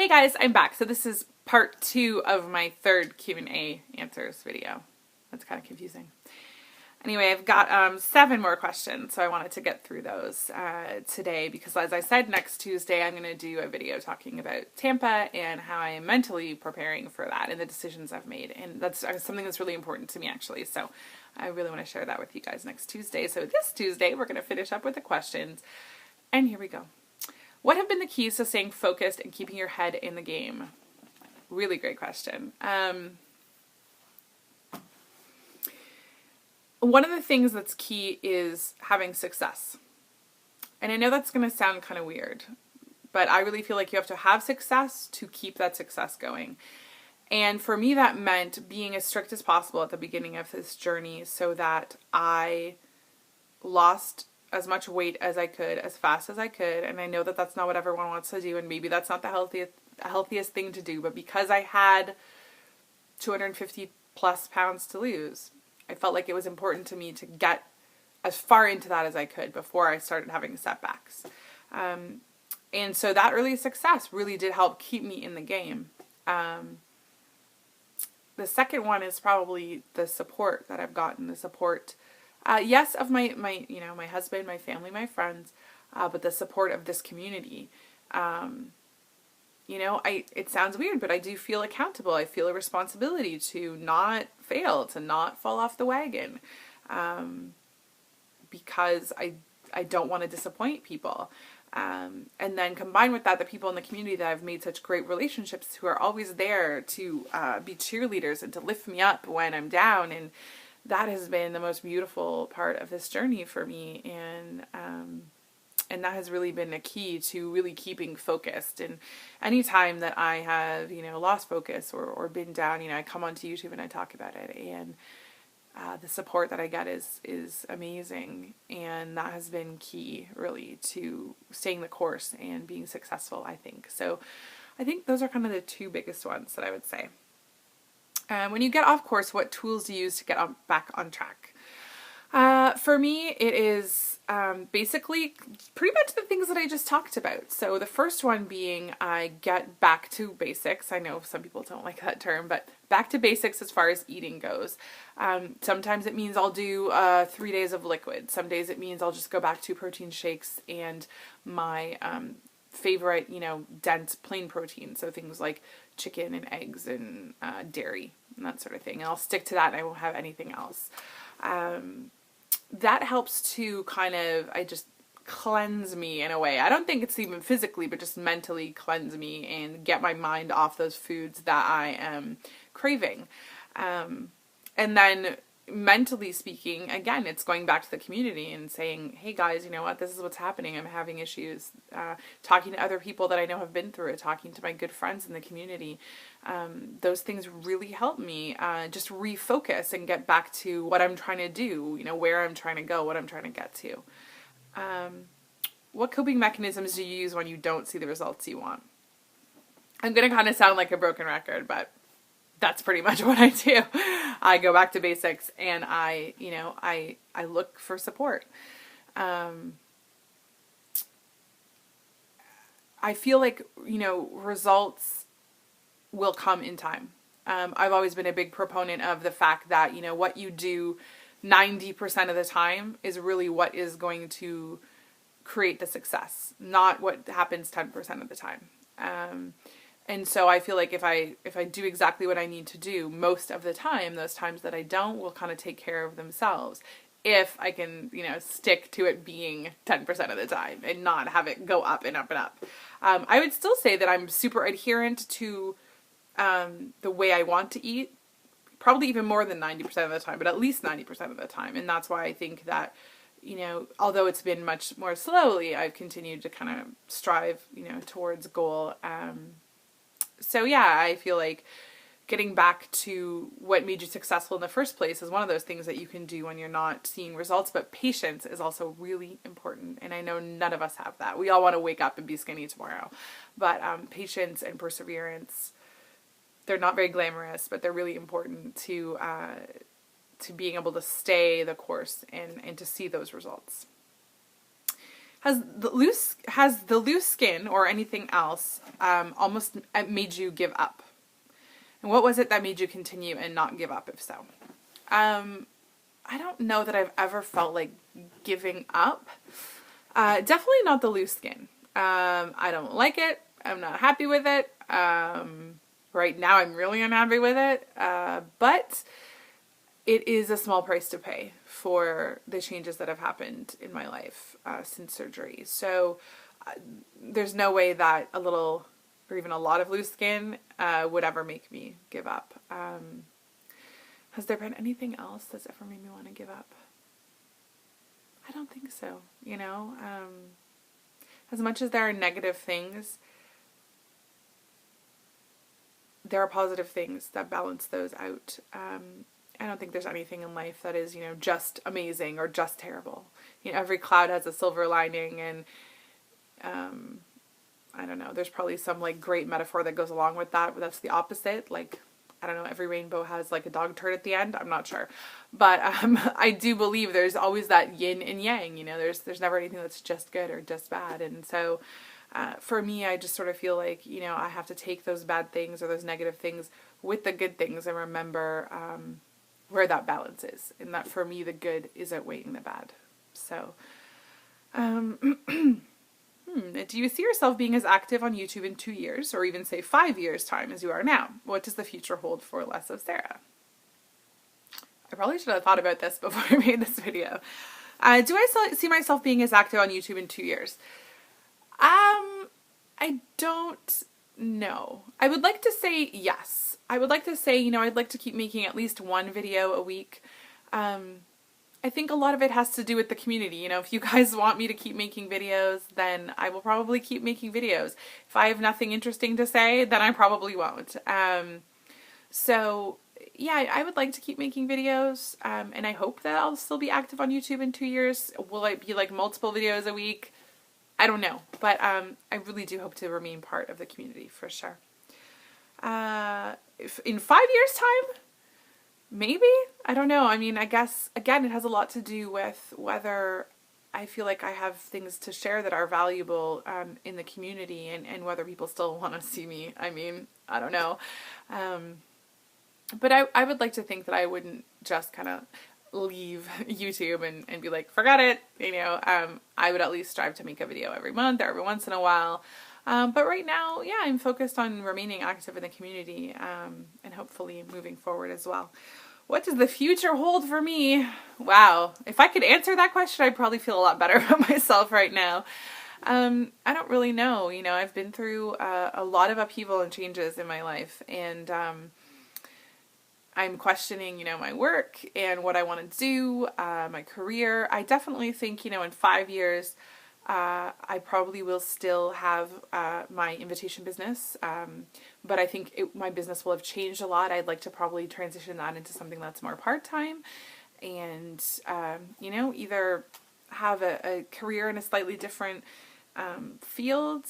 Hey guys, I'm back. So this is part 2 of my third Q&A answers video. That's kind of confusing. Anyway, I've got 7 more questions, so I wanted to get through those today because, as I said, next Tuesday I'm going to do a video talking about Tampa and how I am mentally preparing for that and the decisions I've made. And that's something that's really important to me, actually. So I really want to share that with you guys next Tuesday. So this Tuesday we're going to finish up with the questions. And here we go. What have been the keys to staying focused and keeping your head in the game? Really great question. One of the things that's key is having success. And I know that's going to sound kind of weird, but I really feel like you have to have success to keep that success going. And for me, that meant being as strict as possible at the beginning of this journey so that I lost as much weight as I could, as fast as I could. And I know that that's not what everyone wants to do, and maybe that's not the healthiest thing to do, but because I had 250 plus pounds to lose, I felt like it was important to me to get as far into that as I could before I started having setbacks. And so that early success really did help keep me in the game. The second one is probably the support that I've gotten, the support yes, of my husband, my family, my friends, but the support of this community. It sounds weird, but I do feel accountable. I feel a responsibility to not fail, to not fall off the wagon, because I don't want to disappoint people. And then combined with that, the people in the community that I've made such great relationships who are always there to be cheerleaders and to lift me up when I'm down, and that has been the most beautiful part of this journey for me, and that has really been a key to really keeping focused. And anytime that I have, lost focus or been down, I come onto YouTube and I talk about it, and the support that I get is amazing, and that has been key really to staying the course and being successful, I think. So I think those are kind of the 2 biggest ones that I would say. When you get off course, what tools do you use to get back on track? For me, it is basically pretty much the things that I just talked about. So the first one being I get back to basics. I know some people don't like that term, but back to basics as far as eating goes. Sometimes it means I'll do 3 days of liquid. Some days it means I'll just go back to protein shakes and my favorite, dense plain protein. So things like chicken and eggs and dairy and that sort of thing. And I'll stick to that and I won't have anything else. That helps to I just cleanse me in a way. I don't think it's even physically, but just mentally cleanse me and get my mind off those foods that I am craving. And then mentally speaking, again, it's going back to the community and saying, hey guys, you know what, this is what's happening. I'm having issues. Talking to other people that I know have been through it, talking to my good friends in the community. Those things really help me just refocus and get back to what I'm trying to do, where I'm trying to go, what I'm trying to get to. What coping mechanisms do you use when you don't see the results you want? I'm going to kind of sound like a broken record, but that's pretty much what I do. I go back to basics and I look for support. I feel like, results will come in time. I've always been a big proponent of the fact that, what you do 90% of the time is really what is going to create the success, not what happens 10% of the time. And so I feel like if I do exactly what I need to do most of the time, those times that I don't will kind of take care of themselves. If I can, stick to it being 10% of the time and not have it go up and up and up. I would still say that I'm super adherent to the way I want to eat, probably even more than 90% of the time, but at least 90% of the time. And that's why I think that, although it's been much more slowly, I've continued to kind of strive, towards goal. So yeah, I feel like getting back to what made you successful in the first place is one of those things that you can do when you're not seeing results, but patience is also really important. And I know none of us have that. We all want to wake up and be skinny tomorrow, but patience and perseverance, they're not very glamorous, but they're really important to being able to stay the course and to see those results. Has the loose skin or anything else almost made you give up? And what was it that made you continue and not give up, if so? I don't know that I've ever felt like giving up. Definitely not the loose skin. I don't like it. I'm not happy with it. Right now I'm really unhappy with it. But it is a small price to pay for the changes that have happened in my life since surgery. So there's no way that a little or even a lot of loose skin would ever make me give up. Has there been anything else that's ever made me want to give up? I don't think so. You know, as much as there are negative things, there are positive things that balance those out. I don't think there's anything in life that is, you know, just amazing or just terrible. You know, every cloud has a silver lining, and I don't know, there's probably some like great metaphor that goes along with that, but that's the opposite. Like, I don't know, every rainbow has like a dog turd at the end. I'm not sure. But I do believe there's always that yin and yang, you know, there's never anything that's just good or just bad. And so for me, I just sort of feel like, you know, I have to take those bad things or those negative things with the good things and remember where that balance is. And that for me, the good is outweighing the bad. So, do you see yourself being as active on YouTube in 2 years or even say 5 years time as you are now? What does the future hold for Less of Sarah? I probably should have thought about this before I made this video. Do I see myself being as active on YouTube in 2 years? I don't know. I would like to say yes. I would like to say, you know, I'd like to keep making at least one video a week. I think a lot of it has to do with the community. You know, if you guys want me to keep making videos, then I will probably keep making videos. If I have nothing interesting to say, then I probably won't. So yeah, I would like to keep making videos. And I hope that I'll still be active on YouTube in 2 years. Will it be like multiple videos a week? I don't know. But I really do hope to remain part of the community for sure. If in 5 years time, maybe? I don't know. I mean, I guess, again, it has a lot to do with whether I feel like I have things to share that are valuable in the community and whether people still want to see me. I mean, I don't know. But I would like to think that I wouldn't just kind of leave YouTube and be like, forget it. You know, I would at least strive to make a video every month or every once in a while. But right now, yeah, I'm focused on remaining active in the community and hopefully moving forward as well. What does the future hold for me? Wow. If I could answer that question, I'd probably feel a lot better about myself right now. I don't really know. You know, I've been through a lot of upheaval and changes in my life, and I'm questioning, you know, my work and what I want to do, my career. I definitely think, you know, in 5 years, I probably will still have my invitation business, but I think my business will have changed a lot. I'd like to probably transition that into something that's more part-time and, you know, either have a career in a slightly different field.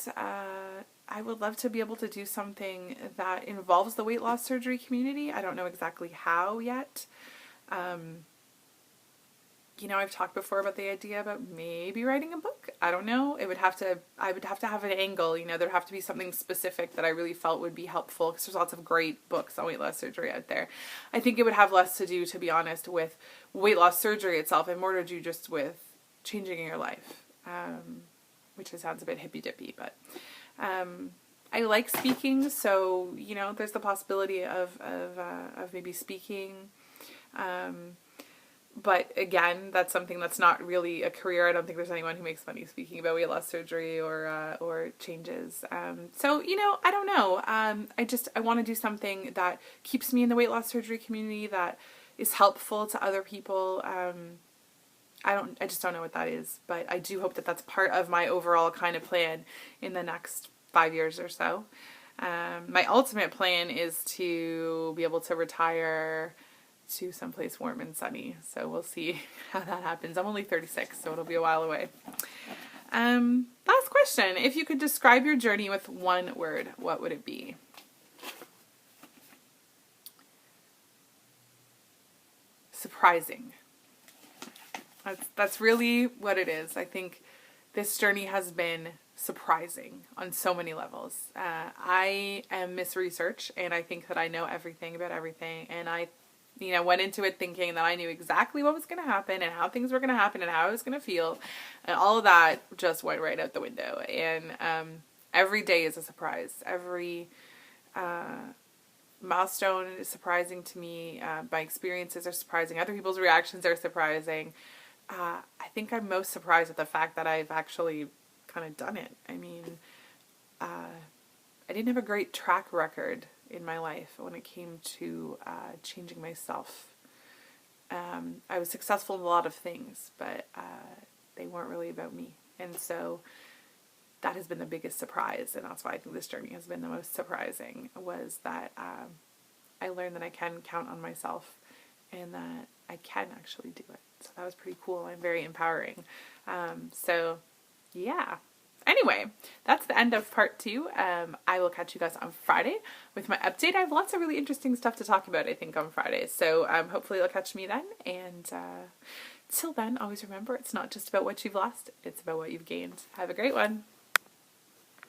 I would love to be able to do something that involves the weight loss surgery community. I don't know exactly how yet. You know, I've talked before about the idea about maybe writing a book. I don't know. I would have to have an angle, you know, there'd have to be something specific that I really felt would be helpful, because there's lots of great books on weight loss surgery out there. I think it would have less to do, to be honest, with weight loss surgery itself and more to do just with changing your life, which sounds a bit hippy-dippy, but I like speaking, so, you know, there's the possibility of maybe speaking. But again, that's something that's not really a career. I don't think there's anyone who makes money speaking about weight loss surgery or changes. So, you know, I don't know. I want to do something that keeps me in the weight loss surgery community, that is helpful to other people. I just don't know what that is, but I do hope that that's part of my overall kind of plan in the next 5 years or so. My ultimate plan is to be able to retire to someplace warm and sunny. So we'll see how that happens. I'm only 36, so it'll be a while away. Last question. If you could describe your journey with one word, what would it be? Surprising. That's really what it is. I think this journey has been surprising on so many levels. I am Miss Research, and I think that I know everything about everything, and I went into it thinking that I knew exactly what was going to happen and how things were going to happen and how I was going to feel, and all of that just went right out the window. And every day is a surprise. Every milestone is surprising to me. My experiences are surprising. Other people's reactions are surprising. I think I'm most surprised at the fact that I've actually kind of done it. I mean, I didn't have a great track record in my life when it came to changing myself. I was successful in a lot of things, but they weren't really about me. And so that has been the biggest surprise, and that's why I think this journey has been the most surprising, was that I learned that I can count on myself and that I can actually do it. So that was pretty cool and very empowering. So yeah. Anyway, that's the end of part 2. I will catch you guys on Friday with my update. I have lots of really interesting stuff to talk about, I think, on Friday. So hopefully you'll catch me then. And till then, always remember, it's not just about what you've lost. It's about what you've gained. Have a great one.